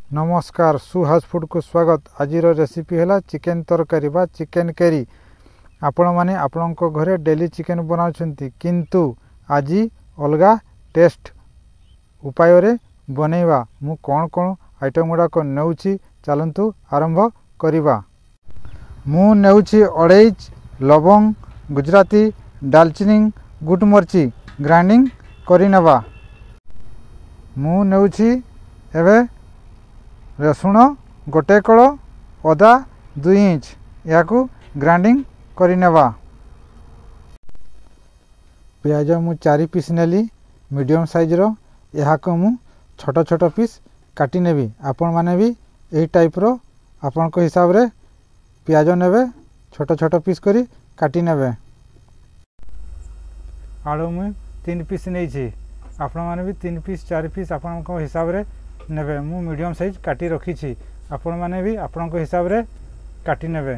नमस्कार सुहास फूड को स्वागत। आज रेसिपी है चिकेन तरकारी बा चिकेन करी। आपण माने आपणको घरे डेली चिकेन बनाउछंती किंतु आज अलगा टेस्ट उपाय रे बनैबा। मु कोन कोन आइटम गुडा को नेउछि चलंतु आरंभ करिबा। मु नेउछि अड़ेज लवंग गुजराती दालचीनी गुटमरची ग्राइंडिंग करि नेबा। मु नेउछि एबे रसुण गोटे कड़ अदा 2 इंच या ग्राइंडिंग करि नेबा। प्याज मु 4 पीस नेली मीडियम साइज रो। या को मु छोट छोट पीस काटी नेबी। आपण माने भी एही टाइप रो आपण को हिसाब रे प्याज नेबे छोट छोट पीस करी काटी नेबे। आलू मु 3 पीस नै छी। आपण माने भी 3 पीस 4 पीस आपण को हिसाब रे नेबे। मु मीडियम साइज काटी रखी छी। आपण माने भी आपण को हिसाब रे काटी नेबे।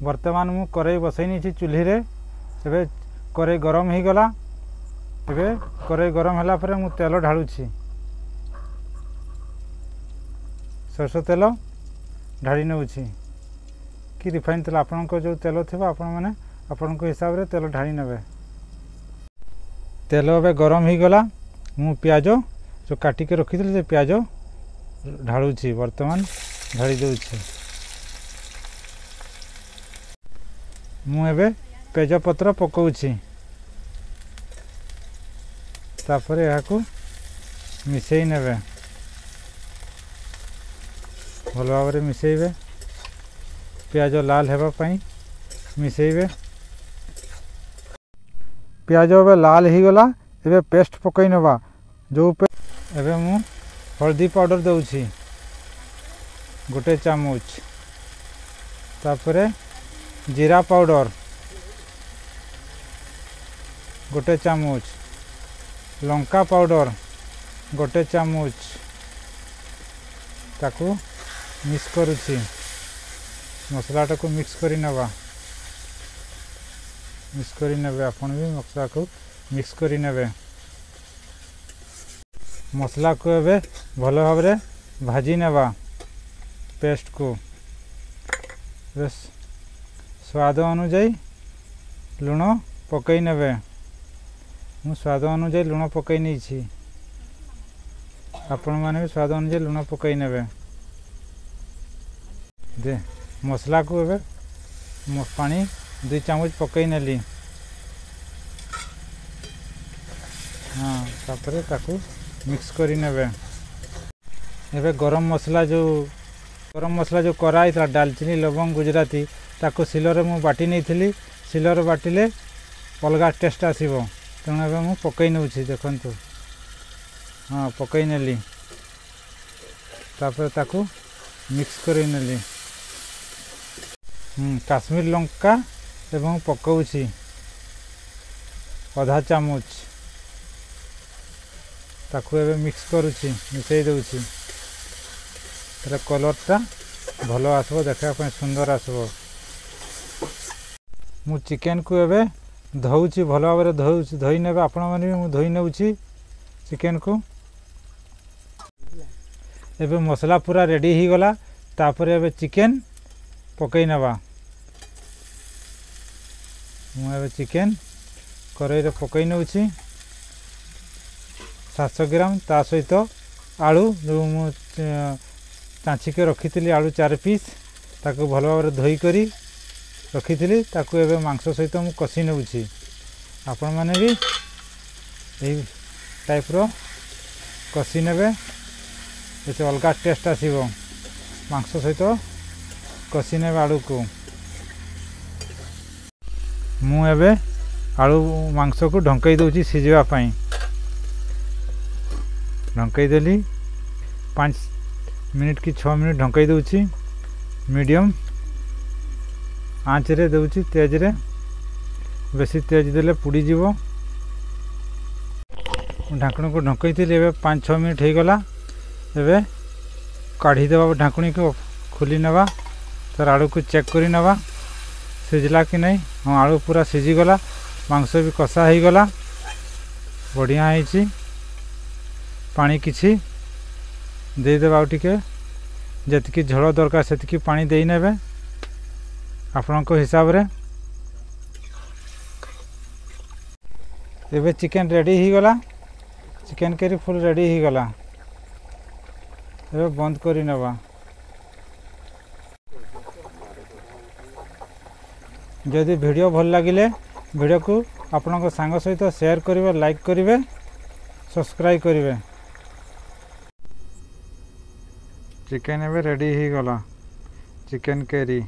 वर्तमान मु करेई बसैनी छी चुल्ही रे। एबे करेई गरम ही गला। एबे करेई गरम होला परे मु तेल ढाळू छी। सरसो तेल ढाळी नेउ छी कि रिफाइन तेल आपण को जो तेल थिबा आपण माने आपण को हिसाब रे तेल ढाळी नेबे। तेल एबे गरम ही गला। मु प्याज जो काटी के रखी से प्याज ढाळू छी। वर्तमान ढाळी दउ छी। मु एबे पेज पत्र पकाउ छी। तापरे या को मिसेई नेबे। भल भाव रे मिसेइबे। प्याज लाल हेबा पई मिसेइबे। प्याज एबे लाल ही गला। एबे पेस्ट पकई नेबा। जो एबे मु हल्दी पाउडर दउ छी गोटे चामच। तापरे जीरा पाउडर गोटे चामच। लंका पाउडर गोटे चामच। ताकू मिक्स करू छी। मसला टाको मिक्स करी नेबा। मिक्स करी नेबे। आपण भी मसला को मिक्स करी नेबे। मसला को एबे भल भाव रे भाजी नेबा। पेस्ट को बस स्वाद अनुसार लुण पकई नेबे। मु स्वाद अनुसार लुण पकई नै छी। आपण माने भी स्वाद अनुसार लुण पकई नेबे। दे मसला को एबे पानी 2 चामच पकई नेली। हाँ तापरे ताकू मिक्स करी नेबे। एबे गरम मसला जो कराई था दालचीनी लवंग गुजराती ताको सिलर मु बाटी नै थिली। सिलर बाटिले अलगा टेस्ट आसीबो। तेणु एबे मु पकई नउछि। देखंतु हाँ पकई नेली। तापर ताकू मिक्स करी नेली। काश्मीर लंका एवं पकाउछि आधा चामच। ताकू एबे मिक्स करूछि मिसई दउछि। तर कलर ता भलो आसबो देखा पय सुंदर आसबो। मु चिकेन को एबे धौछि भलो भाबरे धौछि। धोई नेबे आपण माने मु धोई नेउछि चिकेन को। एबे मसला पूरा रेडी ही गला। तापरे एबे चिकेन पकई नेबा। मु एबे चिकेन करेई रे पकई नेउछि 700 ग्राम। ता सहित आलू जो मु चाँची के रखी थी आलू 4 पीस ताको भल भाव धोई करी रखी थी। ताको एबे मांस सहित मु कषि नेउछि। आपण माने भी एही टाइप रो कषि नेबे। एसे अलगा टेस्ट आसीबो। मांस सहित कषि नेबे आलू को। मु एबे आलू मांस को ढंकई दउछि सिझिबा पई। ढंकई देली 5 मिनट की 6 मिनट ढंकई दउछि। मीडियम आँच रे दउछि। तेज रे बेसी तेज देले पुड़ी जीवो। ढाकण को ढंकई थिले। एबे 5-6 मिनट हे गला। एबे काढ़ी देबा। ढाकणी को खोली नेबा। तर आलू को चेक करी नेबा सिझला कि नहीं। हाँ आलू पूरा सिझी गला। मांस भी कषा ही गला। बढ़िया है। पानी किछि ଦେଇଦେବା ଆଉ ଟିକେ ଯେତିକି ଝୋଳ ଦରକାର ସେତିକି ପାଣି ଦେଇନେବେ ଆପଣଙ୍କ ହିସାବରେ। ଏବେ ଚିକେନ୍ ରେଡ଼ି ହେଇଗଲା, ଚିକେନ୍ କରି ଫୁଲ୍ ରେଡ଼ି ହେଇଗଲା। ଏବେ ବନ୍ଦ କରି ନେବା। ଯଦି ଭିଡ଼ିଓ ଭଲ ଲାଗିଲେ ଭିଡ଼ିଓକୁ ଆପଣଙ୍କ ସାଙ୍ଗ ସହିତ ସେୟାର କରିବେ, ଲାଇକ୍ କରିବେ, ସବସ୍କ୍ରାଇବ୍ କରିବେ। ଚିକେନ୍ ଏବେ ରେଡ଼ି ହେଇଗଲା, ଚିକେନ୍ କରି।